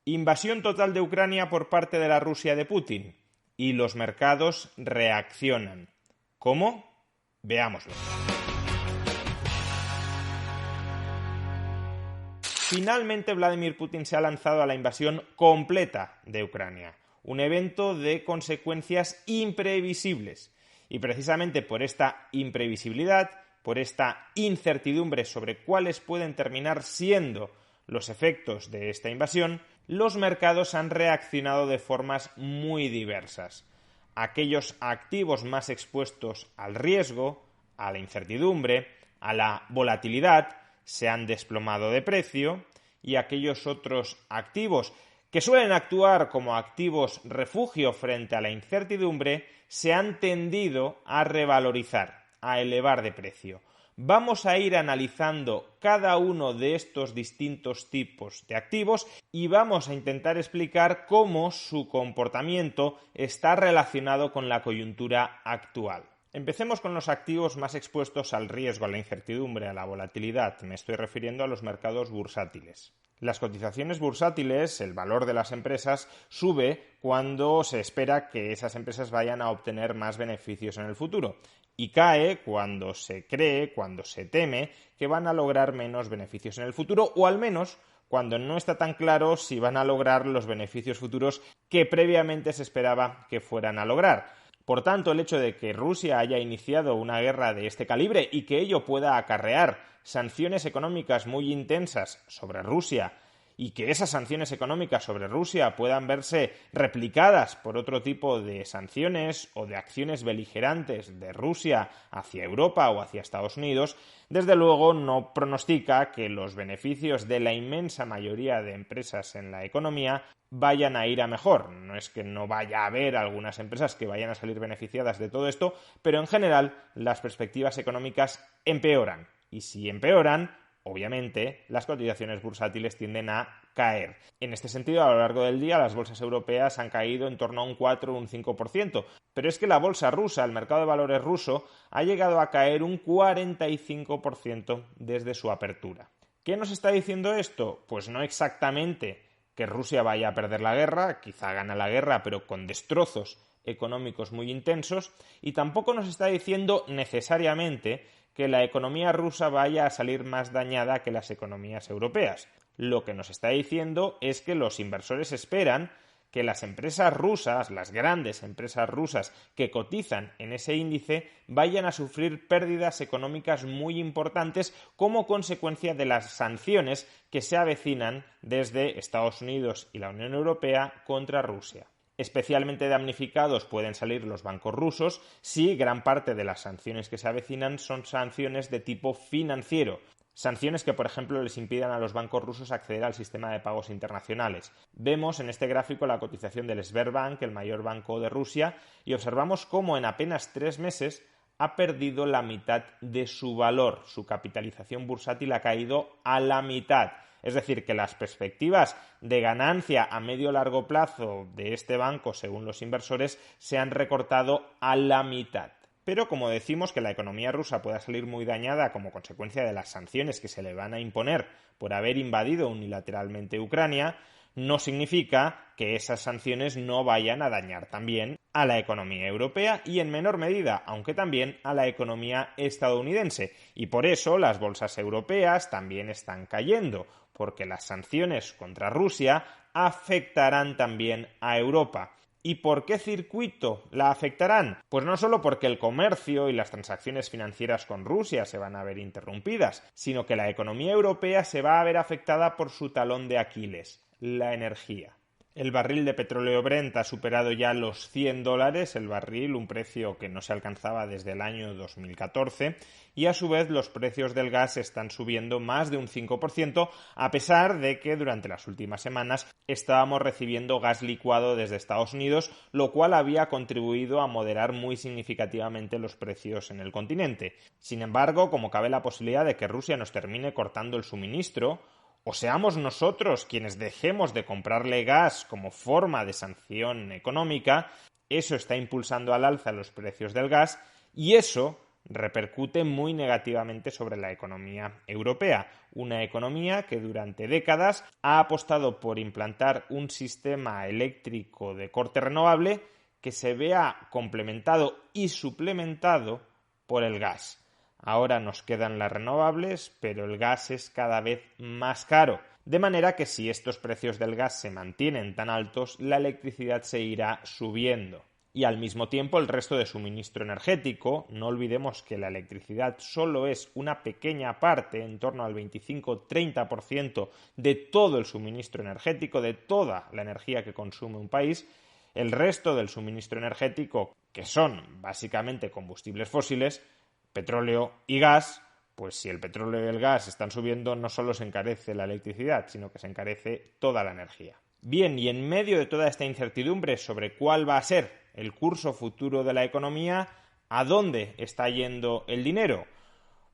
Invasión total de Ucrania por parte de la Rusia de Putin. Y los mercados reaccionan. ¿Cómo? Veámoslo. Finalmente, Vladimir Putin se ha lanzado a la invasión completa de Ucrania. Un evento de consecuencias imprevisibles. Y precisamente por esta imprevisibilidad, por esta incertidumbre sobre cuáles pueden terminar siendo los efectos de esta invasión, los mercados han reaccionado de formas muy diversas. Aquellos activos más expuestos al riesgo, a la incertidumbre, a la volatilidad, se han desplomado de precio, y aquellos otros activos que suelen actuar como activos refugio frente a la incertidumbre se han tendido a revalorizar, a elevar de precio. Vamos a ir analizando cada uno de estos distintos tipos de activos y vamos a intentar explicar cómo su comportamiento está relacionado con la coyuntura actual. Empecemos con los activos más expuestos al riesgo, a la incertidumbre, a la volatilidad. Me estoy refiriendo a los mercados bursátiles. Las cotizaciones bursátiles, el valor de las empresas, sube cuando se espera que esas empresas vayan a obtener más beneficios en el futuro. Y cae cuando se cree, cuando se teme que van a lograr menos beneficios en el futuro, o al menos cuando no está tan claro si van a lograr los beneficios futuros que previamente se esperaba que fueran a lograr. Por tanto, el hecho de que Rusia haya iniciado una guerra de este calibre y que ello pueda acarrear sanciones económicas muy intensas sobre Rusia y que esas sanciones económicas sobre Rusia puedan verse replicadas por otro tipo de sanciones o de acciones beligerantes de Rusia hacia Europa o hacia Estados Unidos, desde luego no pronostica que los beneficios de la inmensa mayoría de empresas en la economía vayan a ir a mejor. No es que no vaya a haber algunas empresas que vayan a salir beneficiadas de todo esto, pero en general las perspectivas económicas empeoran. Y si empeoran, obviamente, las cotizaciones bursátiles tienden a caer. En este sentido, a lo largo del día, las bolsas europeas han caído en torno a un 4 o un 5%, pero es que la bolsa rusa, el mercado de valores ruso, ha llegado a caer un 45% desde su apertura. ¿Qué nos está diciendo esto? Pues no exactamente que Rusia vaya a perder la guerra, quizá gane la guerra, pero con destrozos económicos muy intensos, y tampoco nos está diciendo necesariamente que la economía rusa vaya a salir más dañada que las economías europeas. Lo que nos está diciendo es que los inversores esperan que las empresas rusas, las grandes empresas rusas que cotizan en ese índice, vayan a sufrir pérdidas económicas muy importantes como consecuencia de las sanciones que se avecinan desde Estados Unidos y la Unión Europea contra Rusia. Especialmente damnificados pueden salir los bancos rusos si gran parte de las sanciones que se avecinan son sanciones de tipo financiero. Sanciones que, por ejemplo, les impidan a los bancos rusos acceder al sistema de pagos internacionales. Vemos en este gráfico la cotización del Sberbank, el mayor banco de Rusia, y observamos cómo en apenas 3 meses ha perdido la mitad de su valor. Su capitalización bursátil ha caído a la mitad. Es decir, que las perspectivas de ganancia a medio o largo plazo de este banco, según los inversores, se han recortado a la mitad. Pero como decimos que la economía rusa pueda salir muy dañada como consecuencia de las sanciones que se le van a imponer por haber invadido unilateralmente Ucrania, no significa que esas sanciones no vayan a dañar también a la economía europea y en menor medida, aunque también a la economía estadounidense. Y por eso las bolsas europeas también están cayendo, porque las sanciones contra Rusia afectarán también a Europa. ¿Y por qué circuito la afectarán? Pues no solo porque el comercio y las transacciones financieras con Rusia se van a ver interrumpidas, sino que la economía europea se va a ver afectada por su talón de Aquiles, la energía. El barril de petróleo Brent ha superado ya los $100 el barril, un precio que no se alcanzaba desde el año 2014, y a su vez los precios del gas están subiendo más de un 5%, a pesar de que durante las últimas semanas estábamos recibiendo gas licuado desde Estados Unidos, lo cual había contribuido a moderar muy significativamente los precios en el continente. Sin embargo, como cabe la posibilidad de que Rusia nos termine cortando el suministro, o seamos nosotros quienes dejemos de comprarle gas como forma de sanción económica, eso está impulsando al alza los precios del gas y eso repercute muy negativamente sobre la economía europea, una economía que durante décadas ha apostado por implantar un sistema eléctrico de corte renovable que se vea complementado y suplementado por el gas. Ahora nos quedan las renovables, pero el gas es cada vez más caro, de manera que si estos precios del gas se mantienen tan altos, la electricidad se irá subiendo. Y al mismo tiempo el resto de suministro energético, no olvidemos que la electricidad solo es una pequeña parte, en torno al 25-30% de todo el suministro energético, de toda la energía que consume un país. El resto del suministro energético, que son básicamente combustibles fósiles, petróleo y gas, pues si el petróleo y el gas están subiendo, no solo se encarece la electricidad, sino que se encarece toda la energía. Bien, y en medio de toda esta incertidumbre sobre cuál va a ser el curso futuro de la economía, ¿a dónde está yendo el dinero?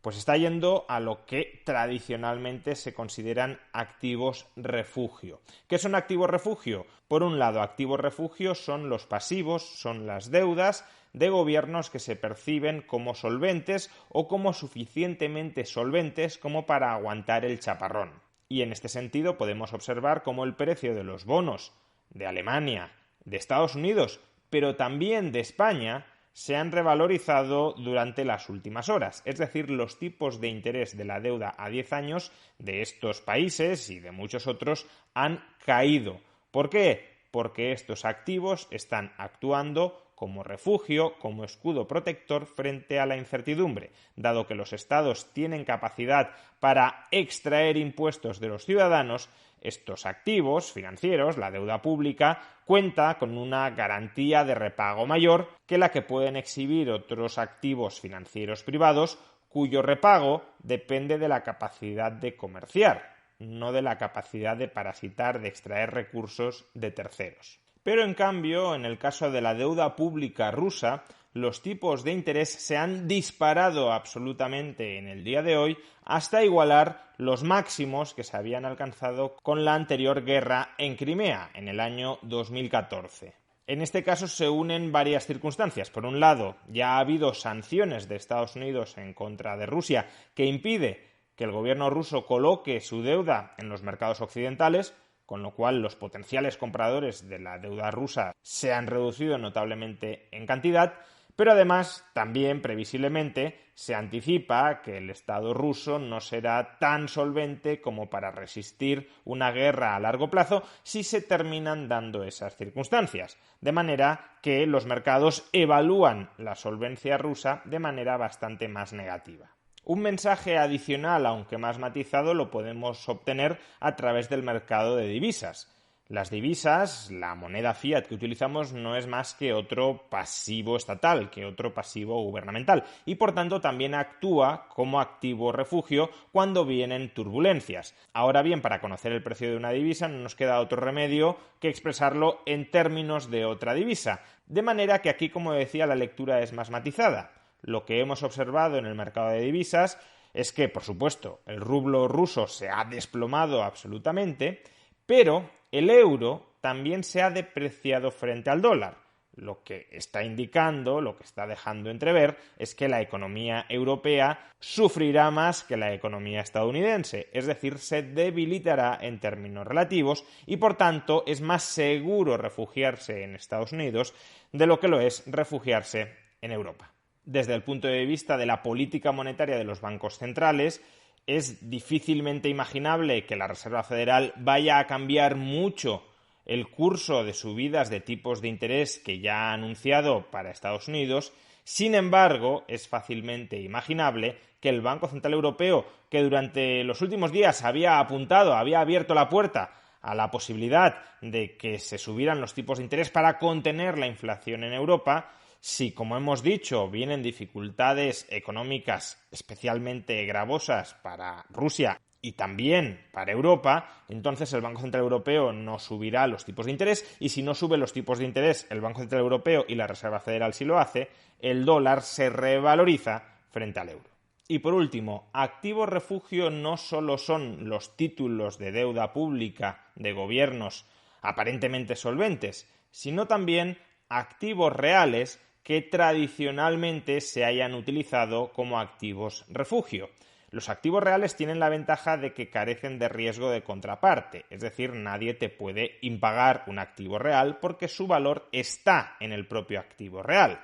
Pues está yendo a lo que tradicionalmente se consideran activos refugio. ¿Qué son activos refugio? Por un lado, activos refugio son los pasivos, son las deudas de gobiernos que se perciben como solventes o como suficientemente solventes como para aguantar el chaparrón. Y en este sentido podemos observar cómo el precio de los bonos de Alemania, de Estados Unidos, pero también de España, se han revalorizado durante las últimas horas. Es decir, los tipos de interés de la deuda a 10 años de estos países y de muchos otros han caído. ¿Por qué? Porque estos activos están actuando como refugio, como escudo protector frente a la incertidumbre, dado que los estados tienen capacidad para extraer impuestos de los ciudadanos. Estos activos financieros, la deuda pública, cuenta con una garantía de repago mayor que la que pueden exhibir otros activos financieros privados, cuyo repago depende de la capacidad de comerciar, no de la capacidad de parasitar, de extraer recursos de terceros. Pero en cambio, en el caso de la deuda pública rusa, los tipos de interés se han disparado absolutamente en el día de hoy hasta igualar los máximos que se habían alcanzado con la anterior guerra en Crimea, en el año 2014. En este caso se unen varias circunstancias. Por un lado, ya ha habido sanciones de Estados Unidos en contra de Rusia que impide que el gobierno ruso coloque su deuda en los mercados occidentales, con lo cual los potenciales compradores de la deuda rusa se han reducido notablemente en cantidad, pero además también previsiblemente se anticipa que el Estado ruso no será tan solvente como para resistir una guerra a largo plazo si se terminan dando esas circunstancias, de manera que los mercados evalúan la solvencia rusa de manera bastante más negativa. Un mensaje adicional, aunque más matizado, lo podemos obtener a través del mercado de divisas. Las divisas, la moneda fiat que utilizamos, no es más que otro pasivo estatal, que otro pasivo gubernamental, y por tanto también actúa como activo refugio cuando vienen turbulencias. Ahora bien, para conocer el precio de una divisa no nos queda otro remedio que expresarlo en términos de otra divisa, de manera que aquí, como decía, la lectura es más matizada. Lo que hemos observado en el mercado de divisas es que, por supuesto, el rublo ruso se ha desplomado absolutamente, pero el euro también se ha depreciado frente al dólar. Lo que está indicando, lo que está dejando entrever, es que la economía europea sufrirá más que la economía estadounidense, es decir, se debilitará en términos relativos y, por tanto, es más seguro refugiarse en Estados Unidos de lo que lo es refugiarse en Europa. Desde el punto de vista de la política monetaria de los bancos centrales, es difícilmente imaginable que la Reserva Federal vaya a cambiar mucho el curso de subidas de tipos de interés que ya ha anunciado para Estados Unidos. Sin embargo, es fácilmente imaginable que el Banco Central Europeo, que durante los últimos días había abierto la puerta a la posibilidad de que se subieran los tipos de interés para contener la inflación en Europa, si, como hemos dicho, vienen dificultades económicas especialmente gravosas para Rusia y también para Europa, entonces el Banco Central Europeo no subirá los tipos de interés y si no sube los tipos de interés el Banco Central Europeo y la Reserva Federal sí lo hace, el dólar se revaloriza frente al euro. Y por último, activo refugio no solo son los títulos de deuda pública de gobiernos aparentemente solventes, sino también activos reales que tradicionalmente se hayan utilizado como activos refugio. Los activos reales tienen la ventaja de que carecen de riesgo de contraparte, es decir, nadie te puede impagar un activo real porque su valor está en el propio activo real.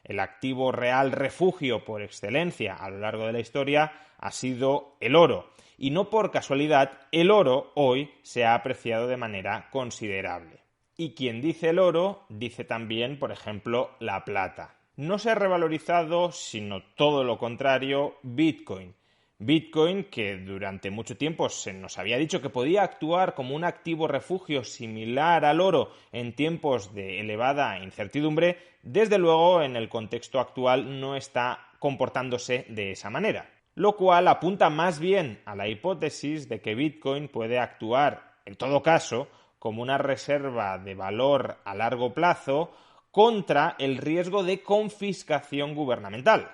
El activo real refugio por excelencia a lo largo de la historia ha sido el oro. Y no por casualidad, el oro hoy se ha apreciado de manera considerable. Y quien dice el oro, dice también, por ejemplo, la plata. No se ha revalorizado, sino todo lo contrario, Bitcoin. Bitcoin, que durante mucho tiempo se nos había dicho que podía actuar como un activo refugio similar al oro en tiempos de elevada incertidumbre, desde luego en el contexto actual no está comportándose de esa manera. Lo cual apunta más bien a la hipótesis de que Bitcoin puede actuar, en todo caso, como una reserva de valor a largo plazo contra el riesgo de confiscación gubernamental.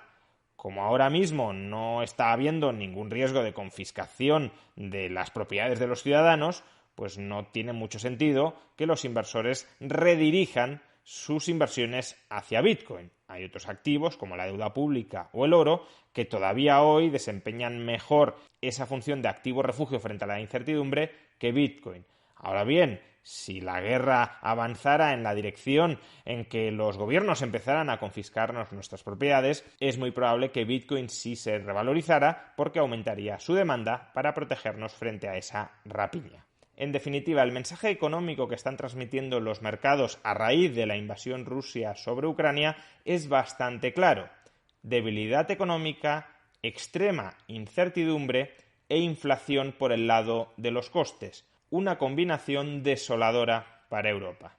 Como ahora mismo no está habiendo ningún riesgo de confiscación de las propiedades de los ciudadanos, pues no tiene mucho sentido que los inversores redirijan sus inversiones hacia Bitcoin. Hay otros activos, como la deuda pública o el oro, que todavía hoy desempeñan mejor esa función de activo refugio frente a la incertidumbre que Bitcoin. Ahora bien, si la guerra avanzara en la dirección en que los gobiernos empezaran a confiscarnos nuestras propiedades, es muy probable que Bitcoin sí se revalorizara porque aumentaría su demanda para protegernos frente a esa rapiña. En definitiva, el mensaje económico que están transmitiendo los mercados a raíz de la invasión rusa sobre Ucrania es bastante claro. Debilidad económica, extrema incertidumbre e inflación por el lado de los costes. Una combinación desoladora para Europa.